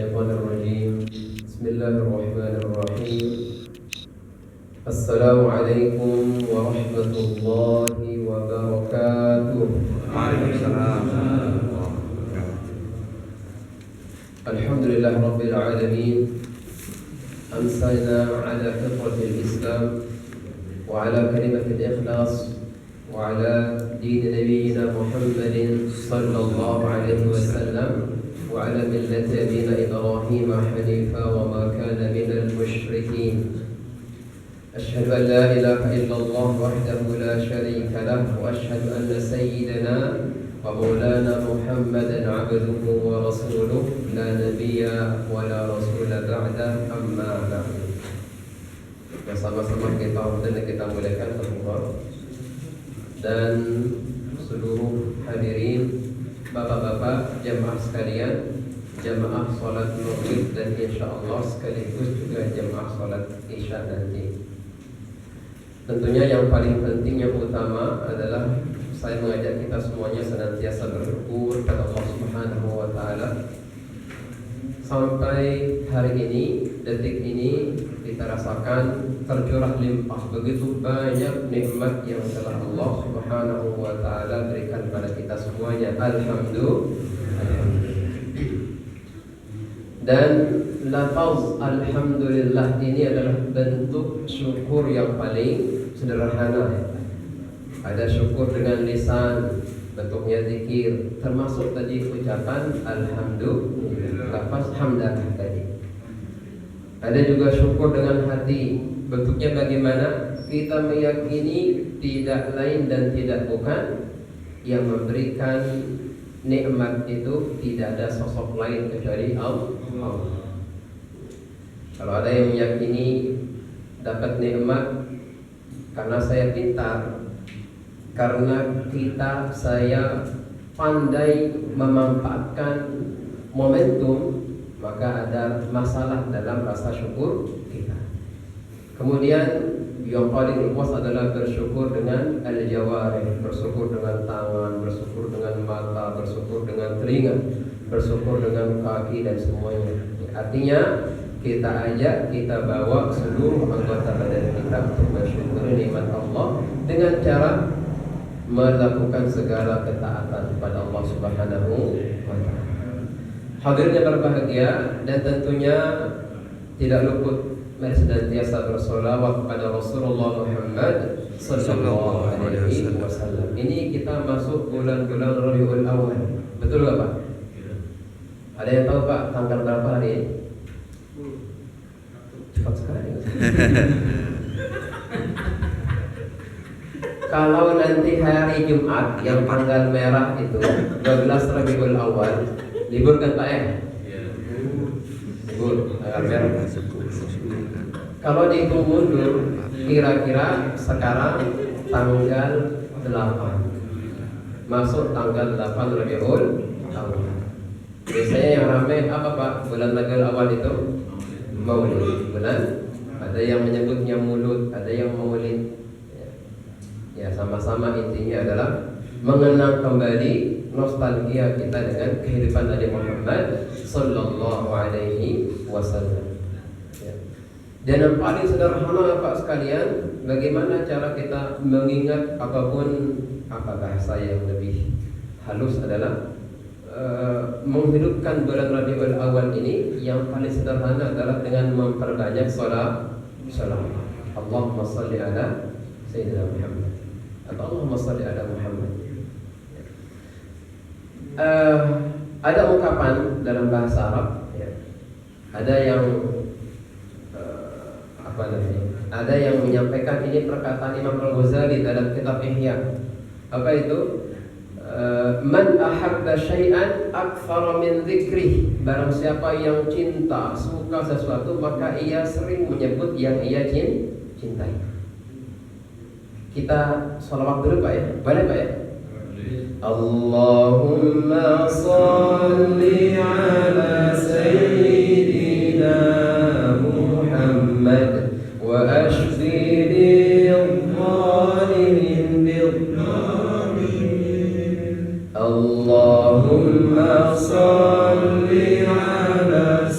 الشيطان الرجيم. بسم الله الرحمن الرحيم. السلام عليكم ورحمة الله وبركاته. وعليكم السلام. الحمد لله رب العالمين. أمسينا على فطرة الإسلام وعلى كلمة الإخلاص وعلى دين نبينا محمد صلى الله عليه وسلم وعلى ملة أبينا إبراهيم حنيفا وما كان من المشركين. أشهد أن لا إله إلا الله وحده لا شريك له وأشهد أن سيدنا ومولانا محمدا عبده ورسوله لا نبي ولا رسول بعده أما بعد. Bersama-sama kita dan kita muliakan Allah dan seluruh hadirin, bapak-bapak, jamaah sekalian, jamaah salat maghrib dan insyaallah sekaligus juga jamaah salat isya nanti. Tentunya yang paling penting, yang utama adalah saya mengajak kita semuanya senantiasa bersyukur kepada Allah Subhanahu wa taala. Sampai hari ini, detik ini kita rasakan tercurah limpah begitu banyak nikmat yang telah Allah Subhanahu wa taala berikan pada kita semuanya. Alhamdulillah. Dan lafaz alhamdulillah ini adalah bentuk syukur yang paling sederhana. Ada syukur dengan lisan, bentuknya zikir, termasuk tadi ucapan alhamdulillah, lafaz hamdah tadi. Ada juga syukur dengan hati, bentuknya bagaimana? Kita meyakini tidak lain dan tidak bukan yang memberikan nikmat itu tidak ada sosok lain kecuali Allah. Kalau ada yang meyakini dapat nikmat karena saya pintar, karena saya pandai memanfaatkan momentum, maka ada masalah dalam rasa syukur kita. Kemudian yang paling luas adalah bersyukur dengan al-jawarih, bersyukur dengan tangan, bersyukur dengan mata, bersyukur dengan telinga, bersyukur dengan kaki dan semuanya. Artinya kita bawa seluruh anggota badan kita untuk bersyukur nikmat Allah dengan cara melakukan segala ketaatan kepada Allah Subhanahu wa taala. Hadirin yang berbahagia, dan tentunya tidak luput mari senantiasa bersolawat kepada Rasulullah Muhammad sallallahu alaihi wasallam. Ini kita masuk bulan-bulan Rabiul Awal. Betul enggak, Pak? Ada yang tahu, Pak, tanggal berapa hari ini? Cepat sekali. Kalau nanti hari Jumat yang tanggal merah itu 12 Rabiul Awal, libur kan, Pak ya? Libur tanggal merah. Kalau dihitung mundur, kira-kira sekarang tanggal 8 masuk tanggal 8 Rabiul Awal. Biasanya yang ramai apa, Pak? Bulan Rabiul Awal itu Maulid. Bulan, ada yang menyebutnya mulut, ada yang maulid. Ya, sama-sama intinya adalah mengenang kembali nostalgia kita dengan kehidupan Nabi Muhammad sallallahu alaihi wasallam. Ya. Dan yang paling sederhana, Pak sekalian, bagaimana cara kita mengingat apapun, apa bahasa yang lebih halus adalah menghidupkan bulan Rabiul Awal ini. Yang paling sederhana adalah dengan memperbanyak salat. Allahumma salli ala Sayyidina Muhammad atau Allahumma salli ala Muhammad. Ada ungkapan dalam bahasa Arab, ya. Ada yang ada yang menyampaikan ini perkataan Imam Al-Ghazali dalam kitab Ihya. Apa itu? Man ahabba syai'an akthara min dzikrih. Barang siapa yang cinta, suka sesuatu, maka ia sering menyebut yang ia cintai. Kita sholawat dulu, Pak ya. Boleh, Pak ya? Allahumma salli ala sayyidina Muhammad wa ashfi lil-zalimin bil-zalimin. Allahumma salli ala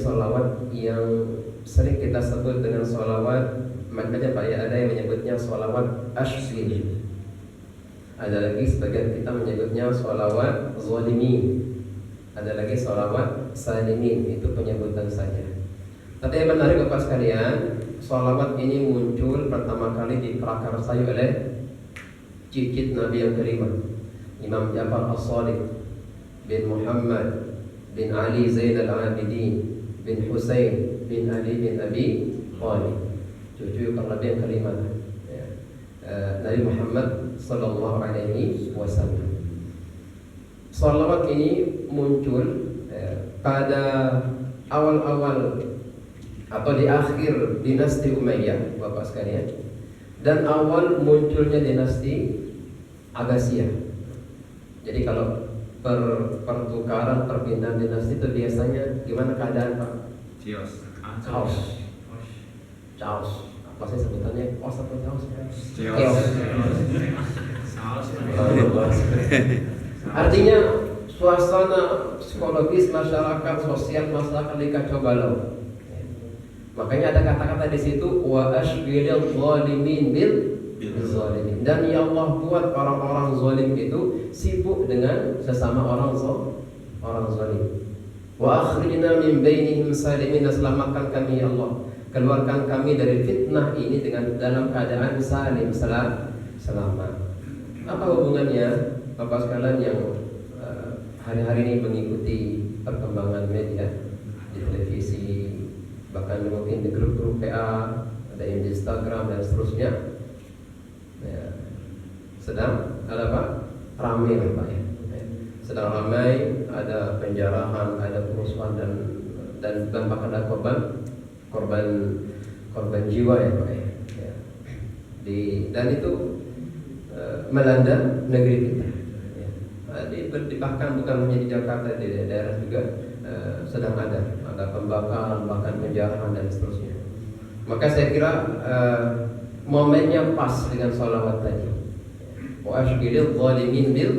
sholawat yang sering kita sebut dengan sholawat, makanya Pak ya, ada yang menyebutnya sholawat ashbil, ada lagi sebagian kita menyebutnya sholawat zalimin, ada lagi sholawat salimin. Itu penyebutan saja. Tapi yang menarik Bapak sekalian, sholawat ini muncul pertama kali diprakarsai oleh cicit Nabi yang kelima, Imam Ja'far As-Shadiq bin Muhammad bin Ali Zain al-Abidin bin Husain bin Ali bin Abi Thalib, cucu Nabi yang kelima, ya. Nabi Muhammad sallallahu alaihi wasallam. Shalawat ini muncul pada awal-awal atau di akhir dinasti Umayyah Bapak sekalian, dan awal munculnya dinasti Abbasiyah. Jadi kalau pertukaran perpindahan dinasti itu biasanya gimana keadaan Pak? Chaos. Apa sih sebutannya? Chaos atau chaos? Artinya suasana psikologis masyarakat, sosial masyarakat dikacau balau. Makanya ada kata-kata di situ, wa ashghilil zalimin bil zalimin. Dan ya Allah buat orang-orang zalim itu sibuk dengan sesama orang zalim. Wa akhrijna min bainihim salimin, selamatkan kami ya Allah, keluarkan kami dari fitnah ini dengan dalam keadaan salim, selamat. Apa hubungannya Bapak sekalian yang hari-hari ini mengikuti perkembangan media di televisi, bahkan mungkin di grup-grup PA, ada yang di Instagram dan seterusnya, ya, sedang ada apa? Ramai lah Pak ya. Sedang ramai, ada penjarahan, ada kerusuhan dan bahkan ada korban jiwa ya Pak ya. Dan itu melanda negeri kita. Ya. Bahkan bukan hanya di Jakarta, di daerah juga sedang ada pembakaran, bahkan penjarahan dan seterusnya. Maka saya kira momennya pas dengan sholawat tadi. Wa ashghilil zalimin bil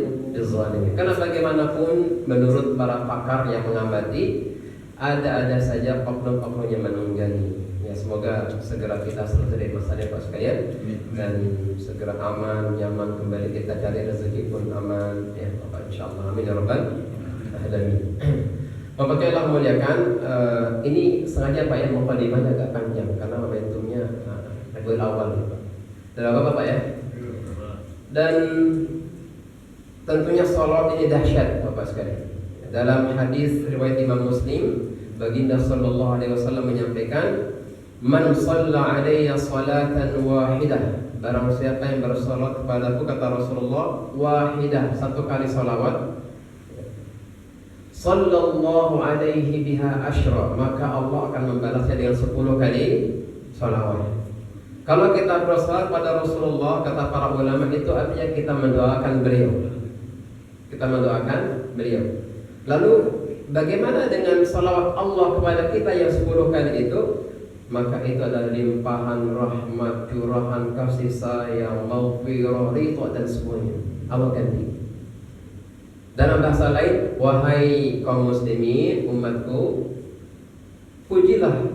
zalimin. Karena bagaimanapun menurut para pakar yang mengamati, ada saja oknum-oknum yang menunggangi. Ya, semoga segera kita selesai dari masalah Pak sekalian, dan segera aman, nyaman, kembali kita cari rezeki pun aman ya Bapak, insyaallah. Amin ya rabbal alamin. Bapak yang Allah muliakan, ini sengaja Pak ya mukadimahnya agak panjang karena momentumnya Rabiul Awal Pak. Dan Bapak ya. Dan tentunya salat ini dahsyat Bapak sekalian. Dalam hadis riwayat Imam Muslim, Baginda sallallahu alaihi wasallam menyampaikan, "Man shalla alayya salatan wahidah." Barang siapa yang bersalat kepadaku, kata Rasulullah, wahidah, satu kali salawat, sallallahu alaihi biha asyra, maka Allah akan membalasnya dengan 10 kali salawat. Kalau kita bersalat pada Rasulullah, kata para ulama, itu artinya kita mendoakan beliau. Kita mendoakan beliau. Lalu bagaimana dengan salawat Allah kepada kita yang 10 kali itu? Maka itu adalah limpahan rahmat, curahan kasih sayang, maghfirah, ridha dan semuanya Allah ganti. Dalam bahasa lain, wahai kaum muslimin, umatku, pujilah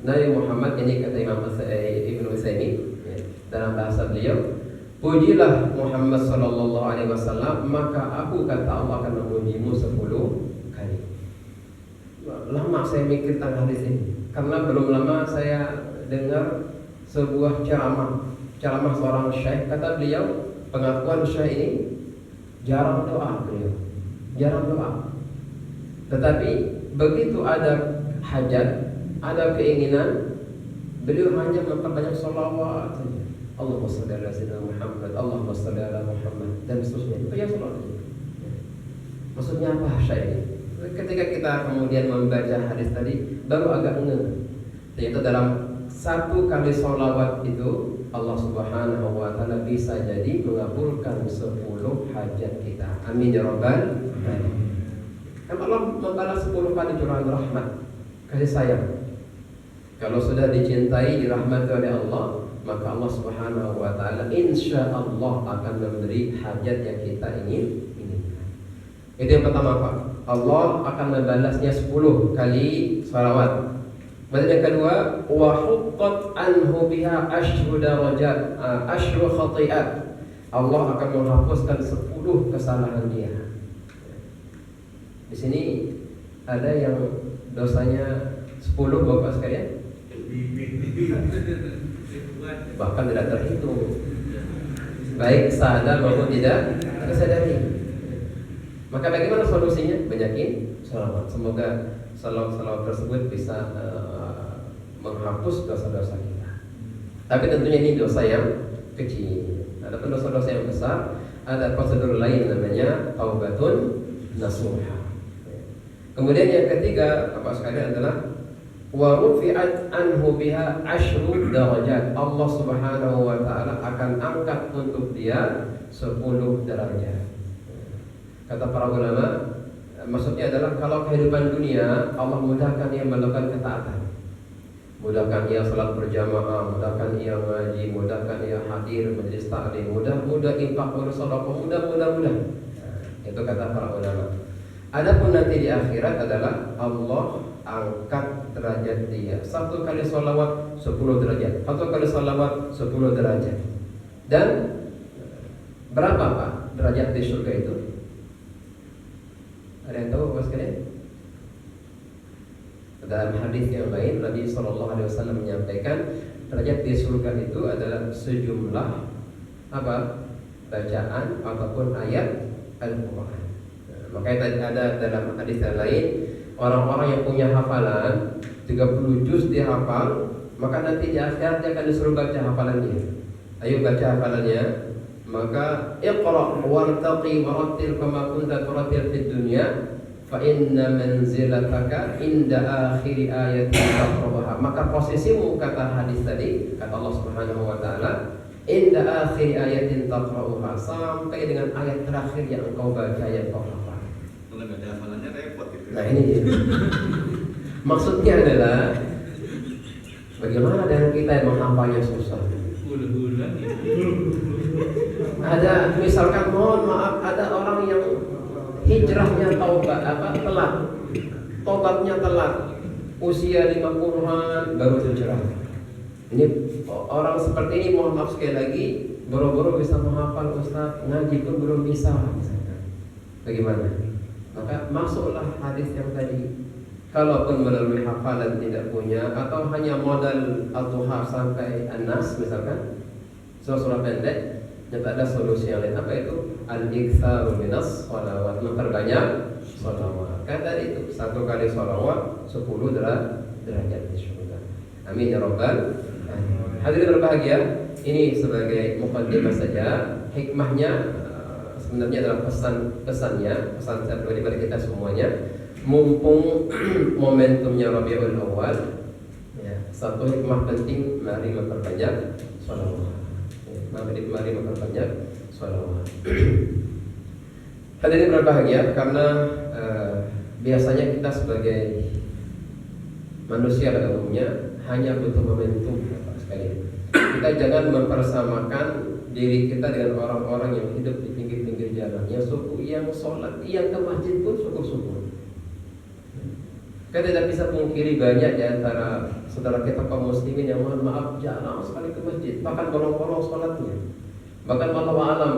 Nabi Muhammad. Ini kata Imam Ibnu Utsaimin ya, dalam bahasa beliau, pujilah Muhammad sallallahu alaihi wasallam, maka aku, kata Allah, akan memujimu 10 kali. Lama saya mikir tentang hadis ini, karena belum lama saya dengar sebuah ceramah seorang syekh. Kata beliau, pengakuan syekh ini jarang doa beliau, jarang doa. Tetapi begitu ada hajat, ada keinginan, beliau hanya memperbanyak sholawat saja. Allahumma shalli ala sayyidina Muhammad, Allahumma shalli ala Muhammad, dan seterusnya. Itu ya sholawat. Maksudnya apa syekh ini? Ketika kita kemudian membaca hadis tadi, baru agak ngeh. Yaitu dalam satu kali sholawat itu Allah Subhanahu wa Ta'ala bisa jadi mengabulkan 10 hajat kita. Amin ya rabbal alamin. Kan Allah membalas 10 kali curahan rahmat, kasih sayang. Kalau sudah dicintai, dirahmati oleh Allah, maka Allah Subhanahu wa Ta'ala insya Allah akan memberi hajat yang kita inginkan. Itu yang pertama Pak. Allah akan membalasnya 10 kali salawat. Kemudian yang kedua, wa huttat anhu biha asyru darajat, asyru khati'at. Allah akan menghapuskan 10 kesalahan dia. Di sini ada yang dosanya 10 Bapak sekalian, bahkan tidak terhitung, baik sadar maupun tidak tersadari. Maka bagaimana solusinya? Banyakin salawat. Semoga salawat tersebut bisa menghapus dosa-dosa kita. Tapi tentunya ini dosa yang kecil. Ada dosa-dosa yang besar, ada prosedur lain namanya taubatun nasuha. Kemudian yang ketiga, Bapak sekalian, adalah wa rufi'at anhu biha asyru darajat. Allah Subhanahu wa taala akan angkat untuk dia 10 derajat. Kata para ulama, maksudnya adalah kalau kehidupan dunia Allah mudahkan ia melakukan ketaatan, mudahkan ia salat berjamaah, mudahkan ia ngaji, mudahkan ia hadir majelis taklim, mudah infak bersedekah, mudah. Itu kata para ulama. Adapun nanti di akhirat adalah Allah angkat derajat dia. 1 kali sholawat 10 derajat, 1 kali sholawat 10 derajat. Dan berapa Pak derajat di surga itu? Ada yang tahu Bapak sekalian? Dalam hadis yang lain Nabi SAW menyampaikan derajat di surga itu adalah sejumlah bacaan ataupun ayat Al-Quran. Makanya ada dalam hadis yang lain, orang-orang yang punya hafalan 30 juz dihafal, maka nanti di akhirat dia akan disuruh baca hafalannya. Ayo baca hafalannya. Maka iqra wartaqi warattil kama kunta turattil fid dunya fa inna manzilataka inda akhir ayatin taqraha. Maka posisimu, kata hadis tadi, kata Allah Subhanahu wa taala, inda akhir ayatin taqraha, sampai dengan ayat terakhir yang engkau baca, yang kau hafal. Kalau enggak ada hafalannya repot gitu. Nah ini dia. Maksudnya adalah bagaimana dengan kita yang menghafalnya susah? Ada misalkan, mohon maaf, ada orang yang hijrahnya telat, tobatnya telat, usia 50-an baru hijrah. Ini orang seperti ini, mohon maaf sekali lagi, boro-boro bisa menghafal Ustaz, ngaji pun belum bisa misalkan. Bagaimana? Maka masuklah hadis yang tadi. Kalaupun melalui hafalan tidak punya, atau hanya modal Al-Duha sampai An-Nas misalkan, surah pendek, tidak ada solusi yang lain. Apa itu? Al-iktsaru minas sholawat, memperbanyak sholawat. Kan tadi itu 1 kali sholawat 10 derajat di surga. Amin ya rabbal alamin. Hadirin berbahagia, ini sebagai muqaddimah saja. Hikmahnya sebenarnya adalah pesan saya pribadi pada kita semuanya. Mumpung momentumnya Rabiul Awal, ya, satu hikmah penting, mari memperbanyak sholawat. Mari memperbanyak sholawat. Hadirin berbahagia, karena biasanya kita sebagai manusia pada umumnya hanya butuh momentum, Bapak sekalian. Kita jangan mempersamakan diri kita dengan orang-orang yang hidup di pinggir-pinggir jalan, yang suku, yang sholat, yang ke masjid pun syukur-syukur. Kita tidak bisa pungkiri banyak di antara saudara kita kaum muslimin yang, mohon maaf, jarang sekali ke masjid, bahkan bolong-bolong sholatnya. Bahkan wallahu alam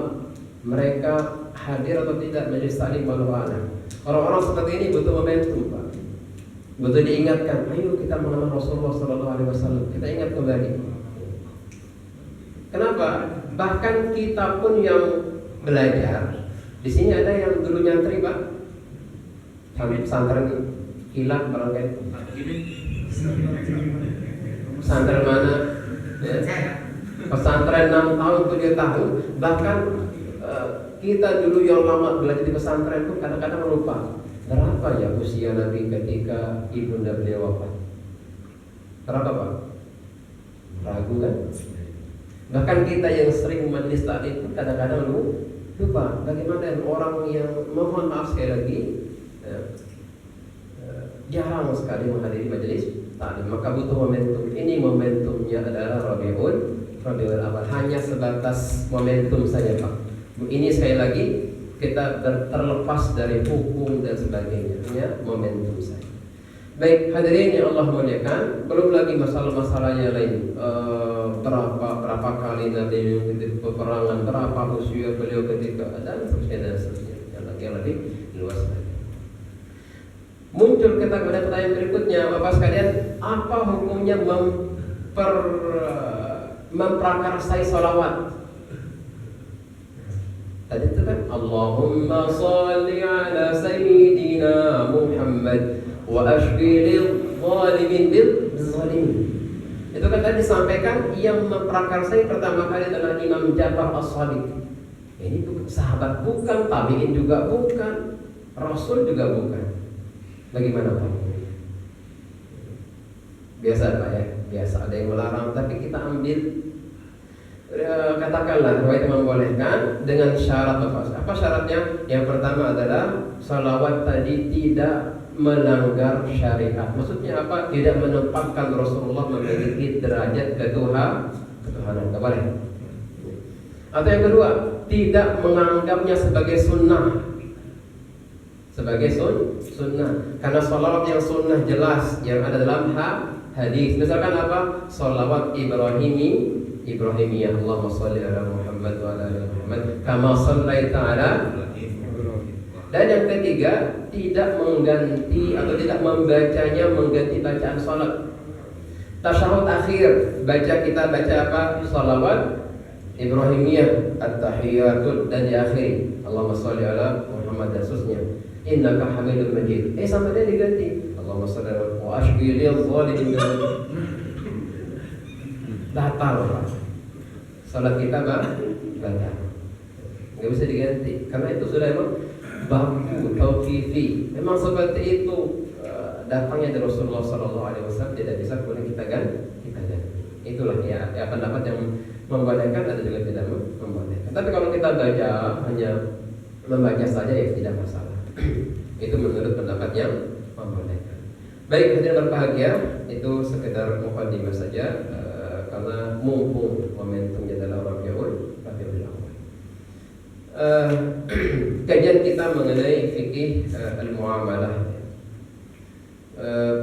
mereka hadir atau tidak majelis taklim, wallahu alam. Orang-orang seperti ini butuh momentum, Pak. Butuh diingatkan, ayo kita mengenal Rasulullah SAW, kita ingat kembali. Kenapa? Bahkan kita pun yang belajar. Di sini ada yang dulu nyantri, Pak. Pesantren hilang barangkali. Pesantren mana? Ya. Pesantren 6 tahun, 7 tahun. Bahkan kita dulu yang lama belajar di pesantren itu kadang-kadang lupa berapa ya usia Nabi ketika ibunda beliau wafat. Berapa, Pak? Ragu kan? Bahkan kita yang sering majelis taklim pun kadang-kadang lupa bagaimana orang yang, mohon maaf sekali lagi, jarang sekali menghadiri majelis taklim. Maka butuh momentum. Ini momentumnya adalah Rabiul Awal. Hanya sebatas momentum saja, Pak. Ini sekali lagi kita terlepas dari hukum dan sebagainya, hanya momentum saja. Baik, hadirin yang Allah muliakan, belum lagi masalah-masalah yang lain. Berapa kali Nabi mengikuti peperangan, berapa usia beliau ketika, dan seterusnya. Yang lebih luas lagi. Muncul kita pada pertanyaan berikutnya, Bapak sekalian, apa hukumnya memprakarsai sholawat? Tadi itu kan Allahumma sholli ala sayyidina Muhammad wa ashbilil zalimin bil zalimin. Itu kan tadi disampaikan yang memprakarsai pertama kali adalah Imam Ja'far As-Shadiq. Ini bukan sahabat, bukan tabi'in juga bukan, Rasul juga bukan. Bagaimana Pak? Biasa Pak ya, biasa ada yang melarang, tapi kita ambil katakanlah riwayat membolehkan dengan syarat apa syaratnya? Yang pertama adalah salawat tadi tidak melanggar syariat. Maksudnya apa? Tidak menempatkan Rasulullah memiliki derajat ketuhanan. Tidak boleh. Atau yang kedua, tidak menganggapnya sebagai sunnah. Sebagai sunnah. Karena salawat yang sunnah jelas yang ada dalam hadis. Misalkan apa? Salawat Ibrahimiyah. Allahumma sholli ala Muhammad wa ala ali Muhammad kama shallaita ala. Dan yang ketiga, tidak mengganti atau tidak membacanya mengganti bacaan salat. Tasyahud akhir, kita baca apa? Salawat Ibrahimiyah, at-tahiyatul, dan diakhiri Allahumma sholli ala Muhammad dan seterusnya. Innaka Hamidum Majid. Sampai dia diganti Allahumma sholli ala wa ashbilil zalimin. Batal Pak. Salat kita batal. Enggak bisa diganti karena itu sudah emang baku tauqifi. Memang seperti itu datangnya dari Rasulullah SAW, tidak bisa kemudian kita ganti. Itulah ya pendapat yang membolehkan, ada juga tidak membolehkan. Tapi kalau kita baca hanya membaca saja ya tidak masalah. Itu menurut pendapat yang membolehkan. Baik, hadirin berbahagia, itu sekedar mukadimah saja karena mumpung momentumnya adalah Rabiul Awal. Kajian kita mengenai fikih al-muamalah.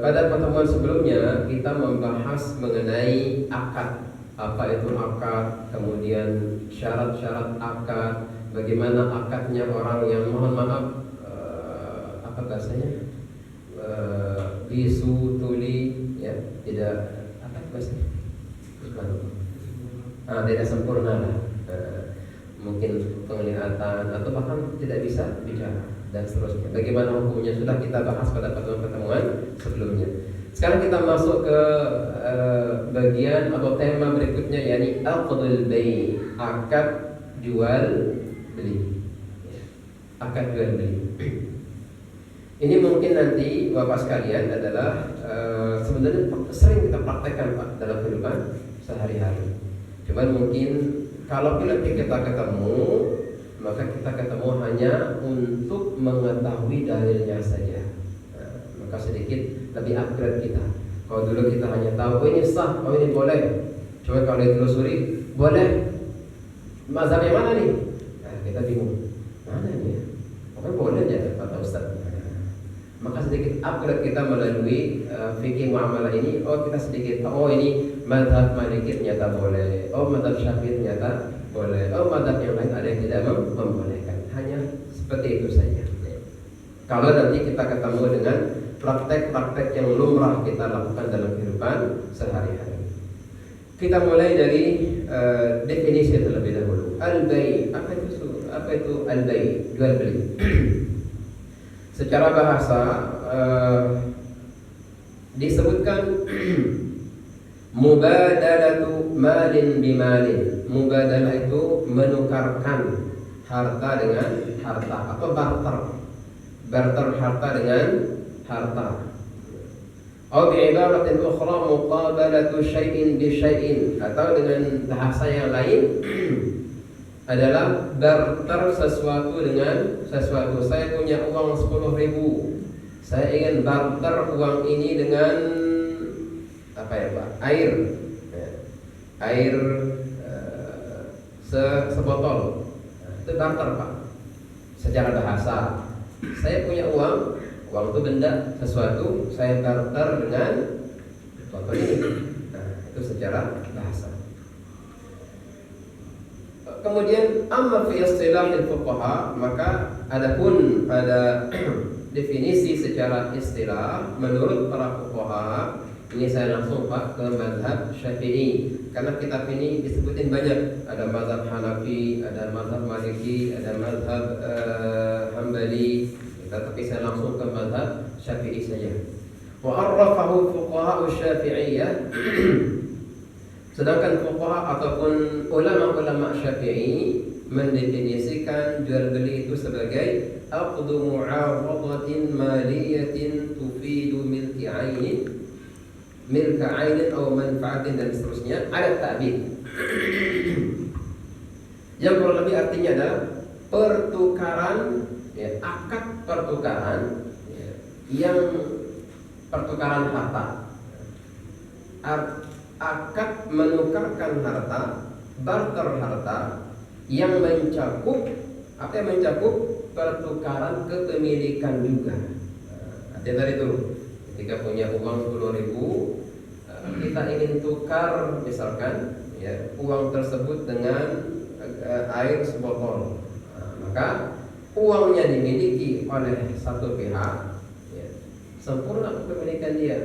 Pada pertemuan sebelumnya kita membahas mengenai akad. Apa itu akad, kemudian syarat-syarat akad, bagaimana akadnya orang yang mohon maaf apa bahasanya bisu tuli ya, tidak apa bahasanya tidak sempurna lah, mungkin penglihatan atau bahkan tidak bisa bicara dan seterusnya. Bagaimana hukumnya sudah kita bahas pada pertemuan sebelumnya. Sekarang kita masuk ke bagian atau tema berikutnya, yakni aqdul bai', akad jual beli. Akad jual beli. Ini mungkin nanti Bapak sekalian adalah sebenarnya sering kita praktekkan Pak dalam kehidupan sehari-hari. Cuman mungkin kalau nanti kita ketemu, maka kita ketemu hanya untuk mengetahui dalilnya saja. Maka sedikit lebih upgrade kita. Kalau dulu kita hanya tahu oh ini sah, oh ini boleh. Cuma kalau ditelusuri, boleh. Mazhab yang mana nih? Kita bingung. Mana ini? Pokoknya boleh aja kata Ustaz. Maka sedikit upgrade kita melalui fikih muamalah ini. Oh kita sedikit, oh ini mazhab Maliki ternyata boleh. Oh mazhab Syafi'i ternyata boleh. Oh mazhab yang lain ada yang tidak membolehkan. Hanya seperti itu saja. Kalau nanti kita ketemu dengan praktek-praktek yang lumrah kita lakukan dalam kehidupan sehari-hari. Kita mulai dari definisi terlebih dahulu. Al-bai', apa itu al-bai'? Jual beli. Secara bahasa disebutkan mubadalatu malin bimalin. Mubadalah itu menukarkan harta dengan harta atau barter. Barter harta dengan harta. Atau bi'ibaratin ukhra muqabalatu syai'in bi syai'in, atau dengan bahasa yang lain adalah barter sesuatu dengan sesuatu. Saya punya uang 10.000, saya ingin barter uang ini dengan apa ya Pak? Air sebotol. Itu barter Pak. secara bahasa. Saya punya uang itu benda, sesuatu, saya barter dengan contoh ini. Nah, itu secara bahasa. Kemudian amma fi istilahil fuqaha, maka adapun pada definisi secara istilah menurut para fuqaha, ini saya langsung Pak ke mazhab Syafi'i karena kitab ini disebutin banyak. Ada mazhab Hanafi, ada mazhab Maliki, ada mazhab Hambali. Tapi saya langsung ke mazhab Syafi'i saja. Wa arrafahu fuqaha Syafi'iyah. Sedangkan fuqaha ataupun ulama-ulama Syafi'i mendefinisikan jual beli itu sebagai aqdu mu'awadatin maliyatin tufidu milki 'ainin, milka 'ainin atau manfaatin dan seterusnya. Ada ta'bid yang kurang lebih artinya adalah pertukaran, ya, akad pertukaran, ya, yang pertukaran harta, akad menukarkan harta, barter harta yang mencakup apa yang mencakup pertukaran kepemilikan juga. Artinya tadi itu ketika punya uang 10.000, kita ingin tukar misalkan, ya, uang tersebut dengan air sebotol, maka uangnya dimiliki oleh satu pihak, ya, sempurna kepemilikan dia.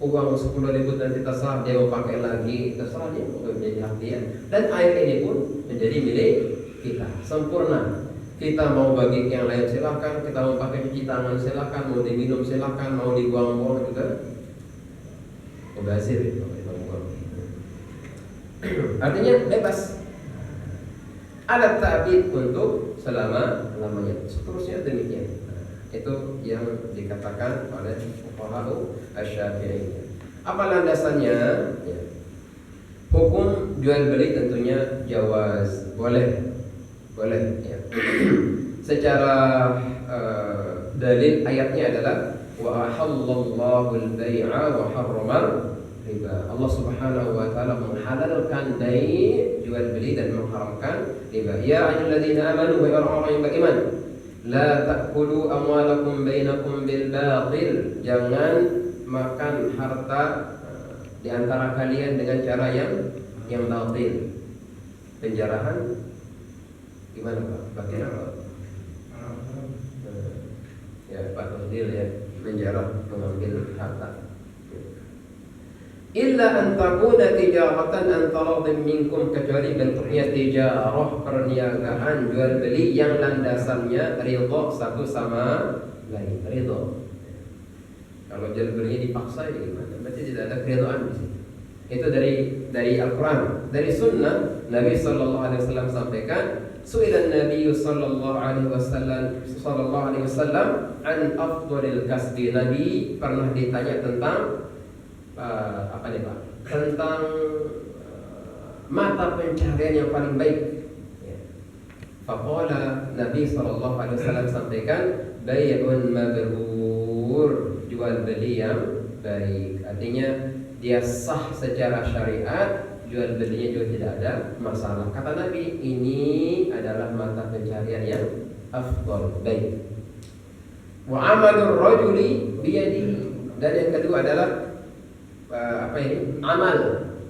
Uang 10.000 nanti terserah dia mau pakai lagi, terserah dia mau menjadi hak dia. Dan air ini pun menjadi milik kita, sempurna. Kita mau bagi yang lain silakan, kita mau pakai cuci tangan silakan, mau diminum silakan, mau dibuang-buang juga mubazir. Artinya bebas. Ada ta'bid untuk selama-lamanya. Seterusnya demikian. Itu yang dikatakan oleh fuqaha Asy-Syafi'i. Apa landasannya? Ya. Hukum jual beli tentunya jawaz, boleh, ya. Secara dalil ayatnya adalah wa ahallallahu al-bai'a wa harrama riba. Allah Subhanahu wa taala menghalalkan bai', jual beli, dan mengharamkan riba. Ya ayyuhalladzina amanu wa orang yang beriman, la ta'kulu amwalakum bainakum bil batil. Jangan makan harta di antara kalian dengan cara yang batil. Penjarahan gimana Pak? Bagian apa? Ya Pak Fadil, ya, menjarah, mengambil harta. Illa an takuna tijaratan an taradin minkum, kecuali bentuknya tijarah, perniagaan, jual beli yang landasannya ridha satu sama lain. Ridha. Kalau jual belinya dipaksa, ya gimana? Berarti tidak ada keridhaan di sini. Itu dari Al-Quran, dari Sunnah. Nabi sallallahu alaihi wasallam sampaikan, su'ilan Nabi sallallahu alaihi wasallam an afdhalil kasbi. Nabi pernah ditanya tentang apa nih Pak? Tentang mata pencaharian yang paling baik. Faqala, Nabi sallallahu alaihi wasallam sampaikan, bai'un mabrur, jual beli yang baik. Artinya dia sah secara syariat, jual belinya juga tidak ada masalah. Kata Nabi, ini adalah mata pencaharian yang afdal, baik. Wa amalur rajuli biyadihi, dan yang kedua adalah apa ini? Amal,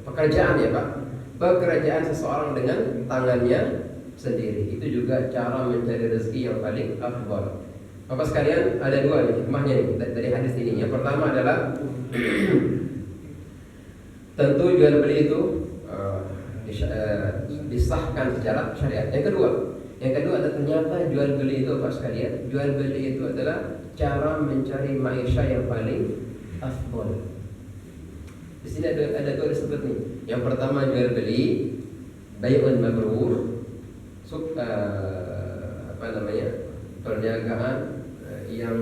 pekerjaan, ya Pak. Pekerjaan seseorang dengan tangannya sendiri. Itu juga cara mencari rezeki yang paling afdal. Bapak sekalian, ada dua nih hikmahnya nih dari hadis ini. Yang pertama adalah tentu jual beli itu disahkan secara syariat. Yang kedua adalah ternyata jual beli itu, Bapak sekalian, jual beli itu adalah cara mencari maisha yang paling afdal. Di sini ada dua disebut nih. Yang pertama jual beli, bai'un mabrur, perniagaan yang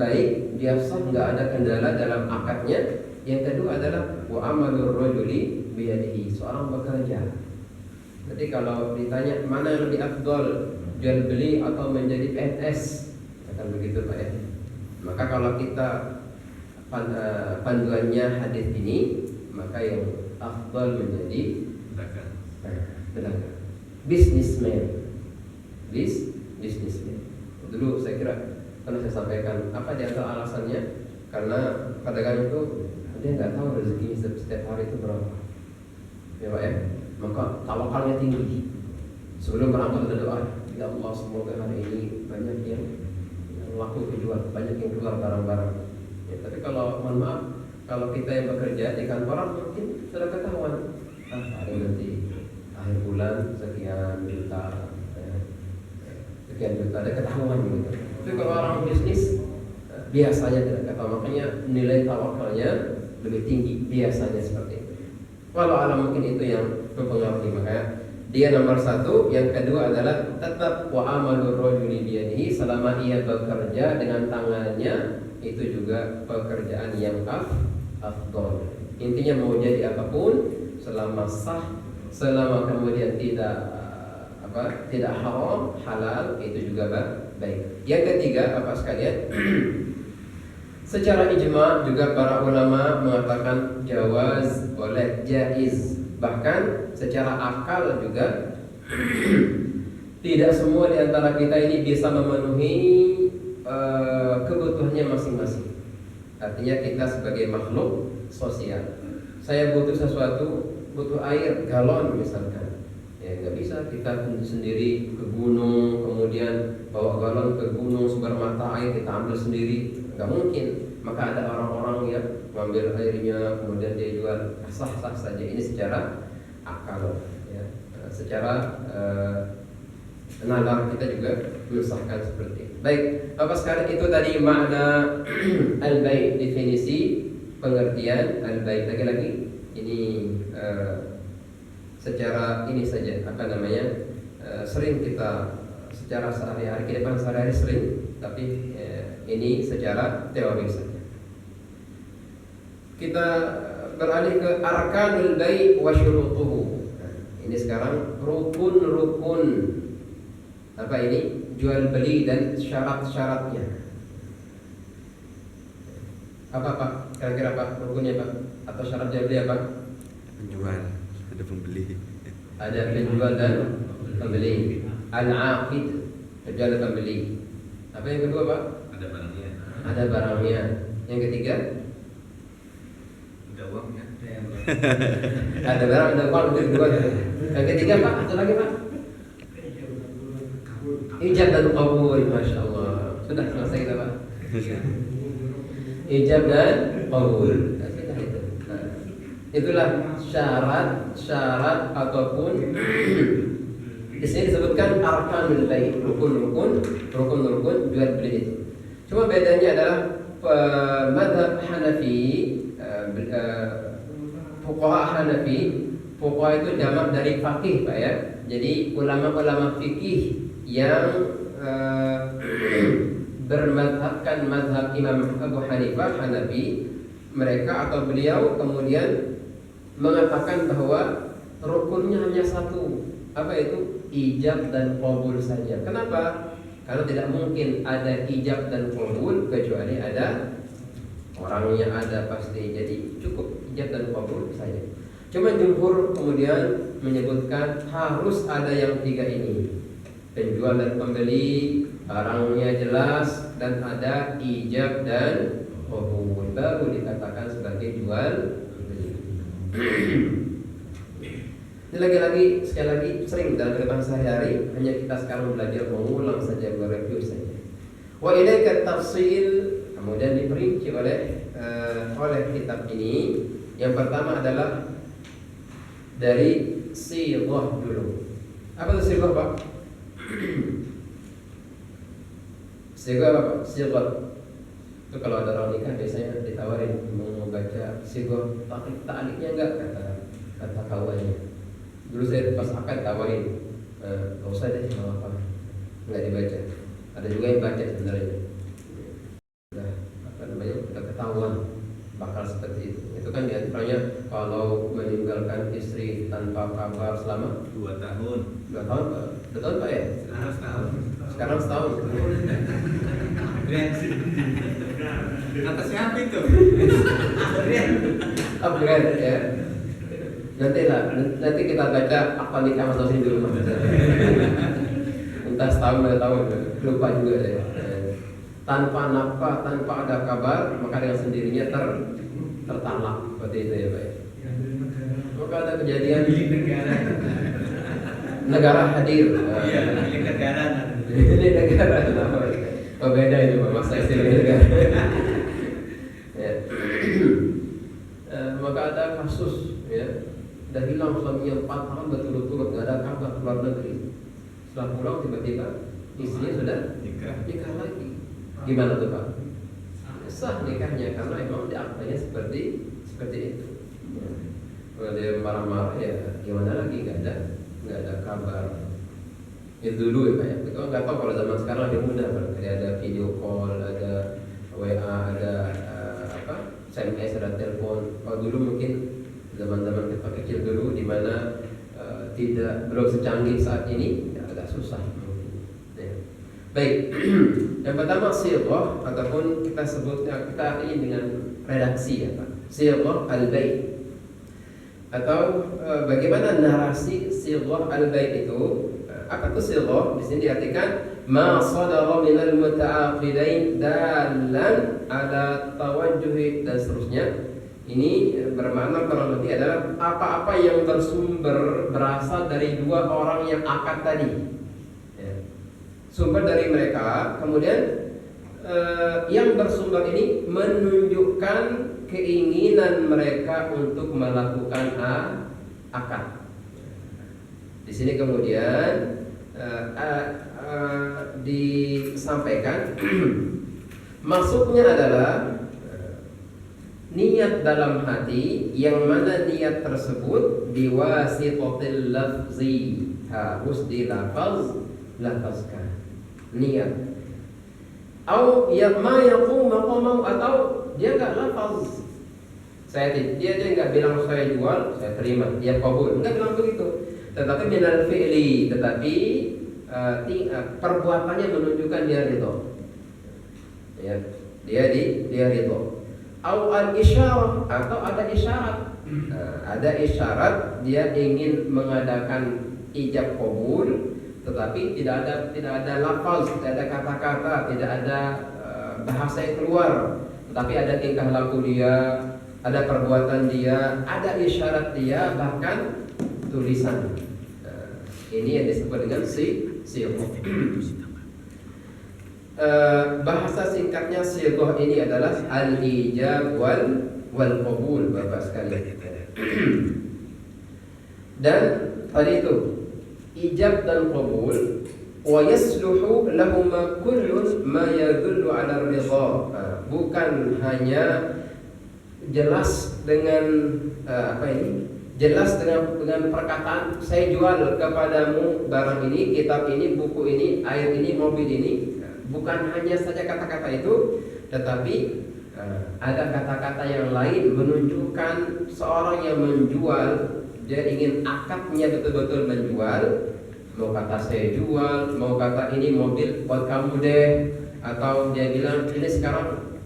baik, dia sah, nggak ada kendala dalam akadnya. Yang kedua adalah wa amalur rajuli biyadihi, seorang bekerja. Jadi kalau ditanya mana yang lebih afdal, jual beli atau menjadi PNS, akan begitu Pak ya. Maka kalau kita panduannya hadis ini, maka yang afdal menjadi pedagang, businessman. bisnisnya. Dulu saya kira pernah saya sampaikan apa di antara alasannya, karena pedagang itu dia nggak tahu rezekinya setiap hari itu berapa, ya Pak ya. Maka tawakalnya tinggi. Sebelum berangkat ada doa, ya Allah semoga hari ini banyak yang laku kejual, banyak yang keluar barang-barang. Ya, tapi kalau mohon maaf, kalau kita yang bekerja di kantoran mungkin sudah ketahuan, hari nanti akhir bulan sekian juta, ada ketahuan gitu. Tapi kalau orang bisnis biasanya tidak ketahuan, makanya nilai tawakalnya lebih tinggi biasanya seperti itu. Walau alam mungkin itu yang mempengaruhi, makanya dia nomor satu. Yang kedua adalah tetap wa amalur rajuli biyadihi, selama ia bekerja dengan tangannya itu juga pekerjaan yang afdol. Intinya mau jadi apapun selama sah, selama kemudian tidak haram, halal, itu juga baik. Yang ketiga Bapak sekalian, secara ijma juga para ulama mengatakan jawaz, boleh, jaiz. Bahkan secara akal juga tidak semua di antara kita ini bisa memenuhi kebutuhannya masing-masing. Artinya kita sebagai makhluk sosial, saya butuh sesuatu, butuh air galon misalkan, ya nggak bisa kita sendiri ke gunung, kemudian bawa galon ke gunung, sumber mata air kita ambil sendiri, nggak mungkin. Maka ada orang-orang yang mengambil airnya kemudian dia jual, sah-sah saja. Ini secara akal, ya. Secara nalar kita juga mensahkan seperti itu. Baik, Bapak sekalian, itu tadi makna al-bai', definisi pengertian al-bai'. Lagi-lagi ini secara ini saja, sering kita secara sehari-hari, kehidupan sehari-hari sering, tapi ini secara teori saja. Kita beralih ke arkanul bai' wa syurutuhu. Ini sekarang rukun-rukun apa ini? Jual beli dan syarat-syaratnya. Apa Pak? Kira-kira Pak rukunnya Pak? Atau syarat jual beli apa? Penjual, ada pembeli. Ada penjual dan pembeli. Al-aqid, penjual dan pembeli. Apa yang kedua Pak? Ada barangnya. Ada barangnya. Yang ketiga? Ada uangnya. Ada barang, ada uang, itu kedua. Yang ketiga Pak, satu lagi Pak. Ijab dan qabul, masya Allah. Sudah selesai kita Pak. Ijab dan qabul. Sudah itu. Itulah syarat ataupun di sini disebutkan arkanul bai', rukun jual beli itu. Cuma bedanya adalah mazhab Hanafi, fuqaha Hanafi, fuqaha itu jamak dari faqih Pak ya. Jadi ulama-ulama fikih yang bermadhabkan mazhab Imam Abu Hanifah Hanafi, mereka atau beliau kemudian mengatakan bahwa rukunnya hanya satu. Apa itu? Ijab dan qabul saja. Kenapa? Karena tidak mungkin ada ijab dan qabul kecuali ada orangnya, ada pasti. Jadi cukup ijab dan qabul saja. Cuma jumhur kemudian menyebutkan harus ada yang tiga ini. Penjual dan pembeli, barangnya jelas, dan ada ijab dan qabul, baru dikatakan sebagai jual beli. Ini lagi-lagi, sekali lagi, sering dalam kehidupan sehari-hari, hanya kita sekarang belajar mengulang saja, mereview saja. Wa ilaika tafsil, kemudian diperinci oleh kitab ini. Yang pertama adalah dari sighah dulu. Apa itu sighah Pak? Sighah apa Pak? Sighah itu kalau ada orang nikah biasanya ditawarin mau baca sighah, ta'liqnya enggak, kata kawannya. Dulu saya pas akad tawarin, nggak usah deh, nggak apa, nggak dibaca. Ada juga yang baca sebenarnya. Udah ketahuan bakal seperti itu. Itu kan diantaranya kalau meninggalkan istri tanpa kabar selama 2 tahun. 2 tahun Pak. 2 tahun Pak ya? Sekarang setahun. Kata siapa itu? Upgrade ya. Nanti kita baca apa nikah masing-masing di rumah. entah setahun 2 tahun, lupa juga saya. Tanpa nafkah, tanpa ada kabar, maka dengan sendirinya tertalak seperti itu ya Pak. Maka ada kejadian Milik negara. negara hadir. Iya, milik negara. Ini negara. Oh beda itu Pak, masa istilah negara. Ya. Maka ada kasus ya, udah hilang suaminya 4 tahun berturut-turut, nggak ada kabar keluar negeri. Setelah pulang tiba-tiba istrinya sudah nikah lagi. Gimana tuh Pak? Sah nikahnya karena memang diaktanya seperti itu. Kalau dia marah-marah ya gimana lagi, nggak ada kabar. Itu dulu ya Pak ya. Kita nggak tahu kalau zaman sekarang lebih mudah Pak. Ada video call, ada WA, ada SMS, ada telepon. Kalau dulu mungkin zaman-zaman kita kecil dulu di mana belum secanggih saat ini, ya agak susah. Ya. Baik, yang pertama sirah ataupun kita sebutnya kita ini dengan redaksi ya Pak. Sirah al-bait atau bagaimana narasi sirah al-bait itu? Apa itu sirah? Di sini diartikan ma sadara minal muta'aqidain dalan ala tawajjuhi dan seterusnya. Ini bermakna kurang lebih adalah apa-apa yang berasal dari 2 orang yang akad tadi. Ya. Sumber dari mereka, kemudian yang bersumber ini menunjukkan keinginan mereka untuk melakukan akad. Di sini kemudian disampaikan maksudnya adalah niat dalam hati, yang mana niat tersebut biwasitatil lafzi, harus dilafazkan niat. Atau ya ma yaqum maqamahu, atau dia enggak lafaz. Dia enggak bilang saya jual, saya terima, dia qabul, enggak bilang begitu. Tetapi minal fi'li, tetapi perbuatannya menunjukkan dia ridho. Ya, dia ridho. Au al-isyarah, atau ada isyarat. Ada isyarat dia ingin mengadakan ijab qabul, tetapi tidak ada lafaz, tidak ada kata-kata, tidak ada bahasa yang keluar, tetapi ada tingkah laku dia, ada perbuatan dia, ada isyarat dia, bahkan tulisan. Ini yang disebut dengan sirah. Bahasa singkatnya sirah ini adalah al-ijab wal qabul Bapak sekalian. Dan tadi itu ijab dan qabul, wa yasluhu lahuma kullun ma yadullu ala ridha. Bukan hanya jelas dengan jelas dengan perkataan saya jual kepadamu barang ini, kitab ini, buku ini, air ini, mobil ini. Bukan hanya saja kata-kata itu, tetapi ada kata-kata yang lain menunjukkan seorang yang menjual, dia ingin akadnya betul-betul menjual. Mau kata saya jual, mau kata ini mobil buat kamu deh, atau dia bilang ini sekarang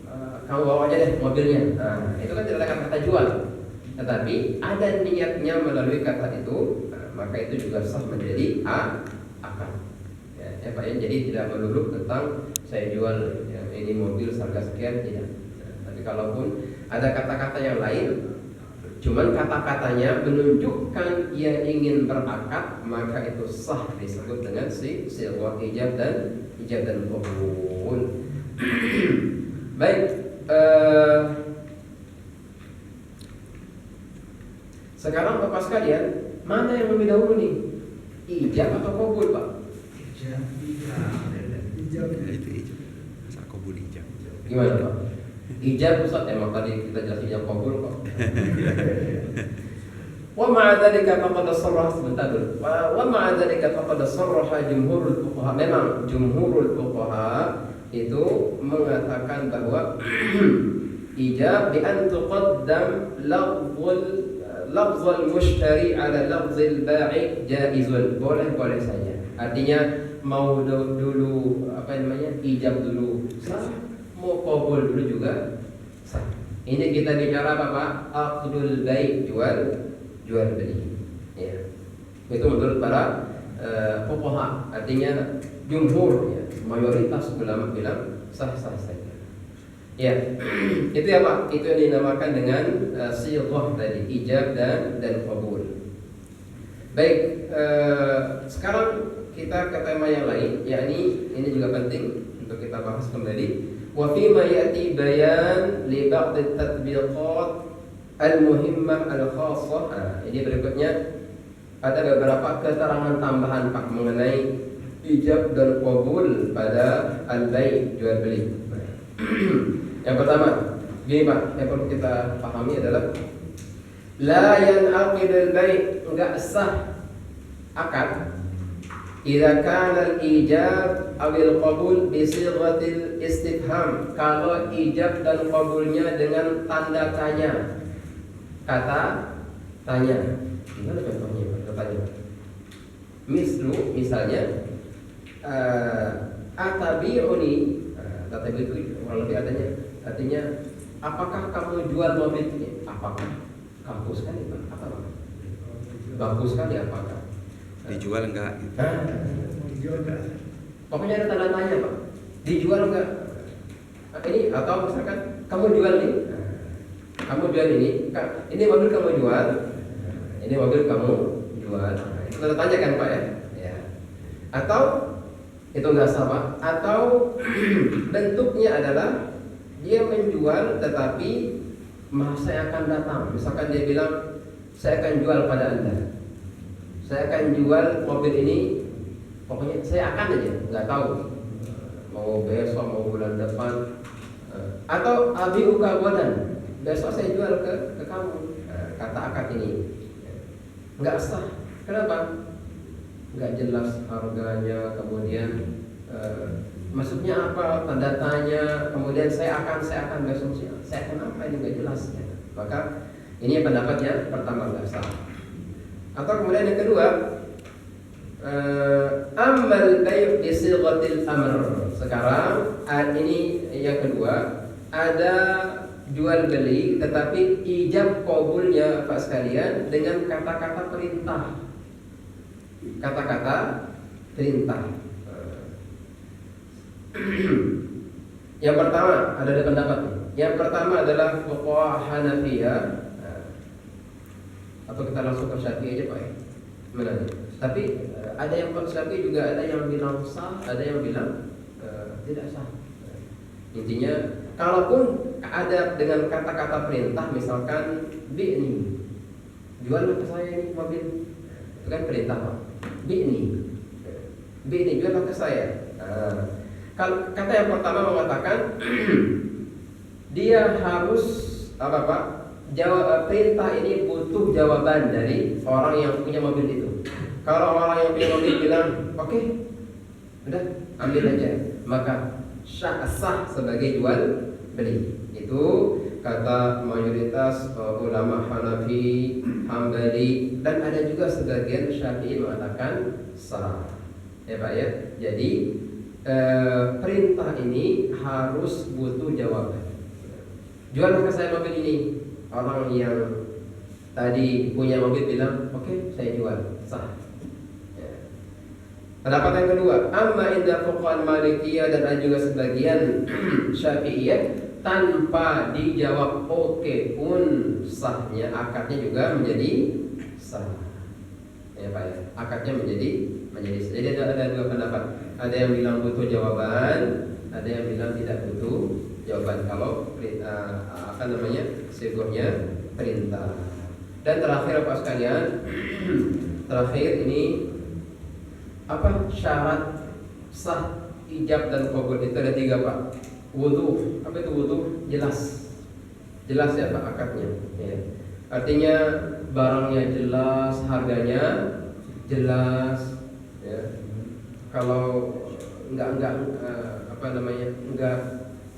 kamu bawa aja deh mobilnya. Itu kan tidak ada kata-kata jual, tetapi ada niatnya melalui kata itu, maka itu juga sah menjadi akad. Ya Pak ya, jadi tidak melulu tentang saya jual ya, ini mobil harga sekian, tidak. Tapi kalaupun ada kata-kata yang lain, cuman kata-katanya menunjukkan ia ingin berakad, maka itu sah disebut dengan sirah ijab dan qabul. Baik, sekarang Bapak sekalian, mana yang lebih dahulu nih? Ijab atau qabul Pak? Ijab. Itu ijab. Masa qabul ijab. Gimana Pak? Ijab Ustaz, emang tadi kita jelas ijab qabul kok. Wa ma'a dzalika faqad sarraha, sebentar dulu. Wa ma'a dzalika faqad sarraha jumhurul fuqaha. Memang jumhurul fuqaha itu mengatakan bahwa ijab bi an tuqaddam lafzul mushtari ala lafzil ba'i jaizun. Boleh saja. Artinya mau dulu ijab dulu sah, mau qabul dulu juga sah. Ini kita bicara apa Pak? Aqdul bai', jual beli. Ya. Itu menurut para fuqaha, artinya jumhur, ya, mayoritas ulama bilang sah-sah saja. Ya, itu ya Pak, itu yang dinamakan dengan sighah tadi, ijab dan qabul. Baik, sekarang kita ke tema yang lain, yakni ini juga penting untuk kita bahas kembali. Wa fi ma ya'ti bayan li ba'd at-tatbiqat al-muhimmah al-khassah. Ini berikutnya ada beberapa keterangan tambahan Pak mengenai ijab dan qabul pada al-bai', jual beli. Yang pertama, gini Pak, yang perlu kita pahami adalah la yan'aqid al-bai', enggak sah akad idza kana al-ijab aw al-qabul bi sighatil istifham, kalau ijab dan qabulnya dengan tanda tanya, kata tanya. Gimana contohnya kata tanya? Misalnya atabi'uni, tetapi itu kurang lebih artinya apakah kamu jual mobil ini? Apakah? Bagus sekali Pak. Apa Pak? Bagus sekali apakah? Dijual enggak? Pokoknya ada tanda tanya Pak. Dijual enggak? Ini atau misalkan kamu jual ini? Kamu jual ini? Ini mobil kamu jual? Ini mobil kamu jual? Itu tanda tanya kan Pak ya? Ya. Atau itu enggak sah Pak? Atau bentuknya adalah dia menjual tetapi masa akan datang. Misalkan dia bilang saya akan jual pada Anda, saya akan jual mobil ini, pokoknya saya akan aja, nggak tahu mau besok mau bulan depan, atau abi uka godan, besok saya jual ke kamu. Kata akad ini nggak sah. Kenapa? Nggak jelas harganya, kemudian maksudnya apa, tanda tanya, kemudian saya akan besok saya akan apa, ini nggak jelas ya. Maka ini pendapat yang pertama nggak sah. Atau kemudian yang kedua, amal bay' bi sighatil amr. Sekarang ini yang kedua, ada jual beli tetapi ijab qabulnya Pak sekalian dengan kata-kata perintah. Kata-kata perintah. Yang pertama ada pendapat. Yang pertama adalah fuqaha Hanafiyah, atau kita langsung ke Syafi'i aja Pak ya. Mana nih? Tapi ada yang Pak Syafi'i juga ada yang bilang sah, ada yang bilang tidak sah. Intinya kalaupun ada dengan kata-kata perintah, misalkan bi ini jual ke saya ini mobil, itu kan perintah Pak. Bi ini jual ke saya. Kalau kata yang pertama mengatakan dia harus apa Pak? Perintah ini butuh jawaban dari orang yang punya mobil itu. Kalau orang yang punya mobil bilang oke, udah ambil aja, maka sah sebagai jual beli. Itu kata mayoritas ulama Hanafi, Hambali, dan ada juga sebagian Syafi'i mengatakan sah. Ya Pak ya. Jadi perintah ini harus butuh jawaban. Jual ke saya mobil ini. Orang yang tadi punya mobil bilang oke, saya jual, sah. Ya. Pendapat yang kedua, amma inda fuqaha Malikiyah dan ada juga sebagian Syafi'iyah, tanpa dijawab oke pun sahnya, akadnya juga menjadi sah. Ya Pak ya, akadnya menjadi sah. Jadi ada dua pendapat. Ada yang bilang butuh jawaban, ada yang bilang tidak butuh jawaban kalau sigurnya perintah. Dan terakhir Pak sekalian, terakhir ini apa syarat sah ijab dan qabul itu ada 3 Pak. Wudu, apa itu wudu? Jelas ya Pak akadnya. Ya. Artinya barangnya jelas, harganya jelas. Ya. Kalau enggak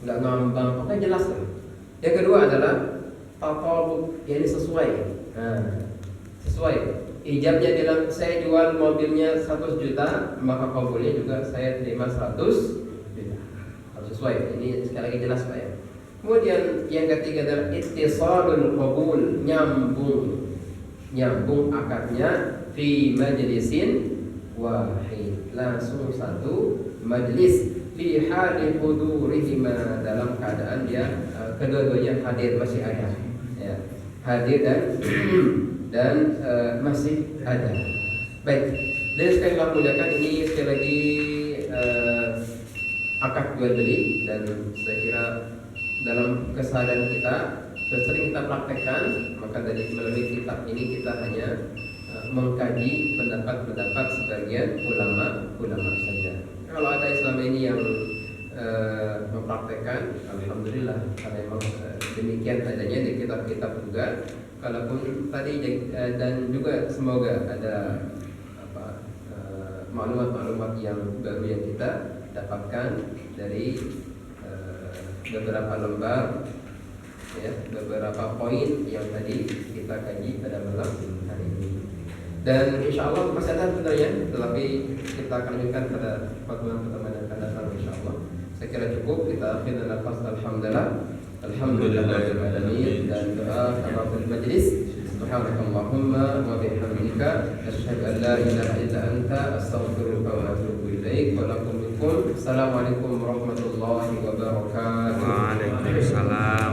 ngambang, pokoknya jelas lah. Yang kedua adalah tatalub, yakni sesuai. Sesuai. Ijabnya bilang saya jual mobilnya 100 juta, maka qabulnya juga saya terima 100 juta. Harus sesuai. Ini sekali lagi jelas Pak ya. Kemudian yang ketiga adalah ittisalul qabul, nyambung akadnya fi majlisin wahid, langsung satu majlis, fi hali hudurihima, dalam keadaan dia kedua-duanya hadir, masih ada, ya, hadir dan masih ada. Baik, dan sekali lagi muliakan, ini sekali lagi akad jual beli, dan saya kira dalam kesadaran kita sering kita praktekkan, maka dari melalui kitab ini kita hanya mengkaji pendapat-pendapat sebagian ulama saja. Kalau ada selama ini yang mempraktekkan, alhamdulillah, karena memang demikian adanya di kitab-kitab juga. Kalaupun tadi dan juga semoga ada maklumat-maklumat yang baru yang kita dapatkan dari beberapa lembar, ya, beberapa poin yang tadi kita kaji pada malam hari ini. Dan insya Allah masih ada sebenarnya, tetapi kita akan lanjutkan pada pertemuan-pertemuan yang akan datang insya Allah. Saya kira cukup, kita akhir dengan lafaz alhamdulillahirabbil alamin dan doa kafaratul majlis. Subhanakallahumma wa bihamdika asyhadu an la ilaha illa anta astaghfiruka wa atubu ilaik. Wa lakum minkum. Assalamualaikum warahmatullahi wabarakatuh. Waalaikumsalam.